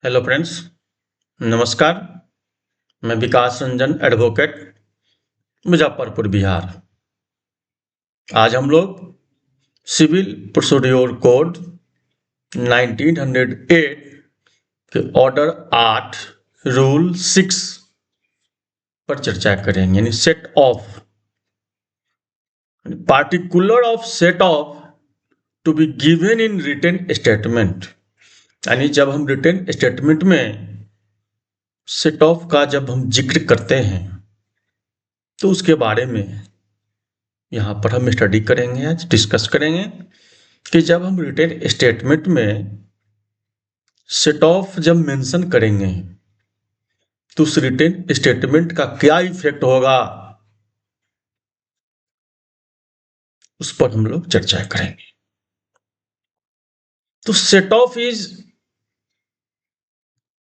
Hello friends, नमस्कार। मैं विकास Ranjan advocate, Muzaffarpur Bihar. आज हम लोग सिविल प्रोसीड्योर कोड 1908 के ऑर्डर 8 रूल 6 पर चर्चा करेंगे, यानी set off. Particular of set off to be given in written statement, यानी जब हम रिटन स्टेटमेंट में सेट ऑफ का जब हम जिक्र करते हैं तो उसके बारे में यहाँ पर हम स्टडी करेंगे, आज डिस्कस करेंगे कि जब हम रिटेन स्टेटमेंट में सेट ऑफ जब मेंशन करेंगे तो उस रिटेन स्टेटमेंट का क्या इफेक्ट होगा, उस पर हम लोग चर्चा करेंगे। तो set of is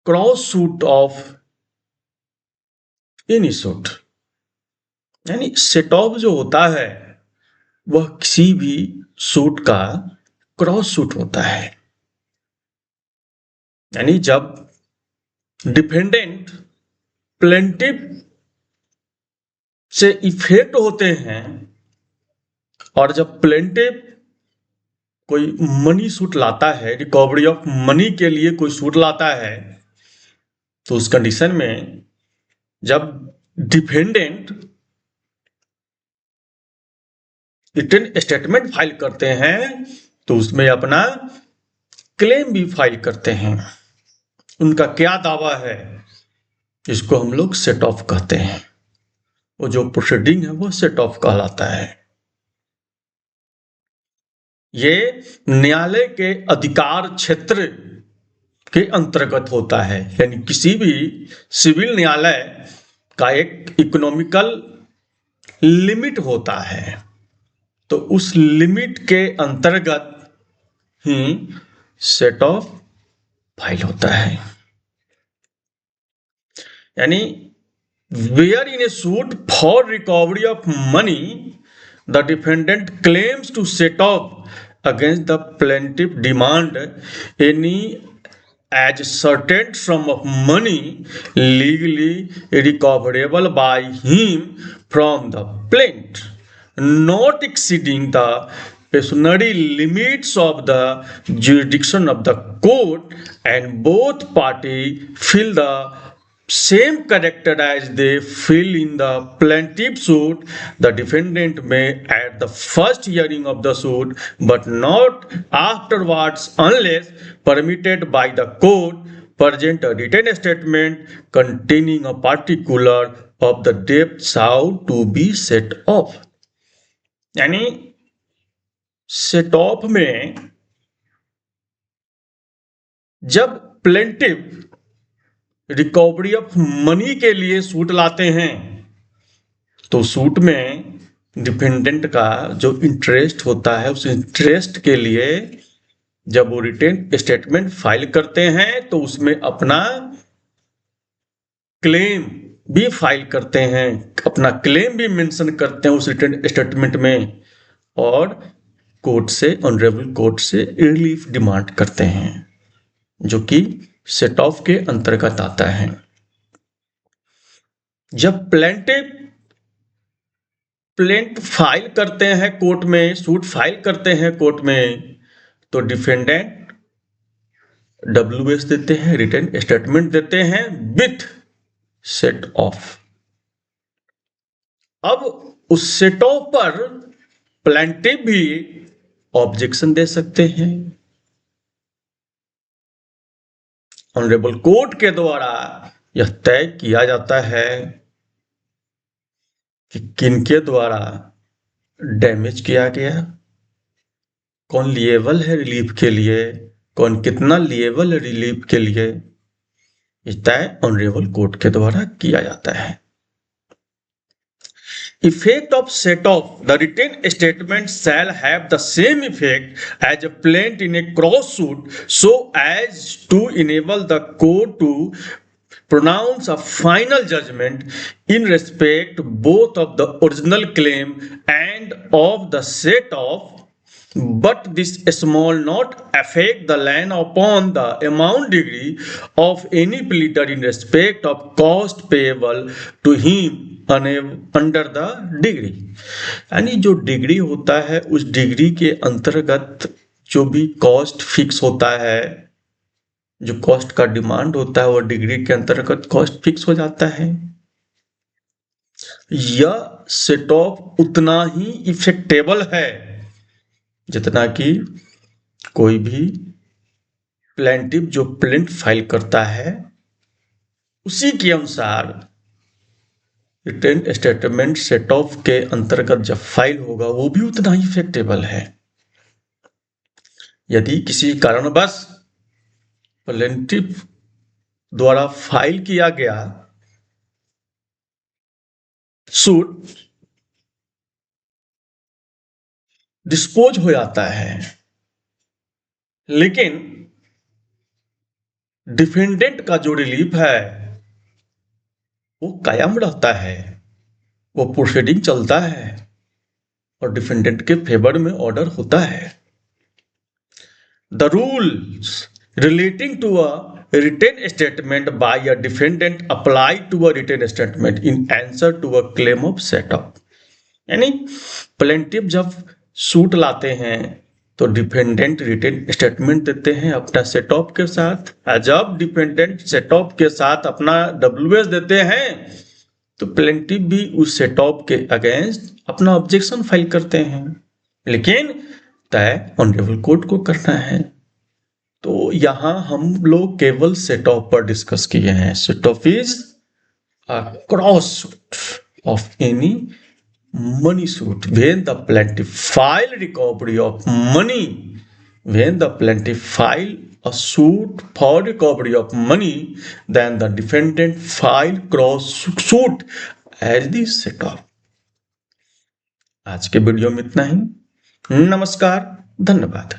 cross suit of any suit, यानी सेट ऑफ जो होता है वह किसी भी सूट का क्रॉस सूट होता है। यानी जब डिफेंडेंट प्लेंटिफ से इफेक्ट होते हैं और जब प्लेंटिफ कोई मनी सूट लाता है, रिकवरी ऑफ मनी के लिए कोई सूट लाता है, तो उस कंडीशन में जब डिफेंडेंट रिटन स्टेटमेंट फाइल करते हैं तो उसमें अपना क्लेम भी फाइल करते हैं। उनका क्या दावा है, इसको हम लोग सेट ऑफ कहते हैं। वो जो प्रोसीडिंग है वो सेट ऑफ कहलाता है। ये न्यायालय के अधिकार क्षेत्र के अंतर्गत होता है, यानी किसी भी सिविल न्यायालय का एक इकोनॉमिकल लिमिट होता है, तो उस लिमिट के अंतर्गत ही सेट ऑफ फाइल होता है। यानी wherein a suit for recovery of money the defendant claims to set off against the plaintiff demand any as certain sum of money legally recoverable by him from the plaintiff, not exceeding the pecuniary limits of the jurisdiction of the court, and both parties feel the same character as they feel in the plaintiff suit, the defendant may at the first hearing of the suit but not afterwards, unless permitted by the court, present a written statement containing a particular of the debt how to be set off। यानी set of में जब plaintiff recovery of money के लिए suit लाते हैं तो suit में defendant का जो इंटरेस्ट होता है, उस इंटरेस्ट के लिए जब वो रिटेन स्टेटमेंट फाइल करते हैं तो उसमें अपना क्लेम भी फाइल करते हैं, अपना क्लेम भी मेंशन करते हैं उस रिटेन स्टेटमेंट में, और कोर्ट से, ऑनरेबल कोर्ट से रिलीफ डिमांड करते हैं, जो कि सेट ऑफ के अंतर्गत आता है। जब प्लेंट फाइल करते हैं कोर्ट में, सूट फाइल करते हैं कोर्ट में, तो डिफेंडेंट WS देते हैं, रिटन स्टेटमेंट देते हैं विथ सेट ऑफ। अब उस सेट ऑफ पर प्लेंटिफ भी ऑब्जेक्शन दे सकते हैं। ऑनरेबल कोर्ट के द्वारा यह तय किया जाता है कि किनके द्वारा डैमेज किया गया, कौन लिएबल है रिलीफ के लिए, कौन कितना लिएबल है रिलीफ के लिए, इस तय ऑनरेबल कोर्ट के द्वारा किया जाता है। Effect of set off, the written statement shall have the same effect as a plaint in a cross suit, so as to enable the court to pronounce a final judgment in respect both of the original claim and of the set off but this small not affect the land upon the amount degree of any pleader in respect of cost payable to him under the degree। यानी जो degree होता है उस degree के अंतर्गत जो भी cost fix होता है, जो कॉस्ट का डिमांड होता है वो डिग्री के अंतर्गत कॉस्ट फिक्स हो जाता है। यह सेट ऑफ उतना ही इफेक्टेबल है जितना कि कोई भी प्लेंटिव जो प्लेंट फाइल करता है उसी के अनुसार रिटेन स्टेटमेंट सेट ऑफ के अंतर्गत जब फाइल होगा वो भी उतना ही इफेक्टेबल है। यदि किसी कारणवश प्लेंटिव द्वारा फाइल किया गया सूट डिस्पोज हो जाता है लेकिन डिफेंडेंट का जो रिलीफ है वो कायम रहता है, वो प्रोसीडिंग चलता है और डिफेंडेंट के फेवर में ऑर्डर होता है। The rules relating to a written statement by a defendant apply to a written statement in answer to a claim of set off. यानी प्लेंटिव जब सूट लाते हैं तो डिफेंडेंट रिटेन स्टेटमेंट देते हैं अपना सेट ऑफ के साथ। जब डिफेंडेंट सेट ऑफ के साथ अपना WS देते हैं तो प्लेंटिव भी उस सेट ऑफ के अगेंस्ट अपना ऑब्जेक्शन फाइल करते हैं, लेकिन तय ऑनरेबल कोर्ट को करना है। तो यहां हम लोग केवल सेट ऑफ पर डिस्कस किए हैं। Set of is a cross suit of any money suit when the plaintiff file recovery of money, when the plaintiff file a suit for recovery of money, then the defendant file cross suit as the set off। आज के video में इतना ही। नमस्कार, धन्यवाद।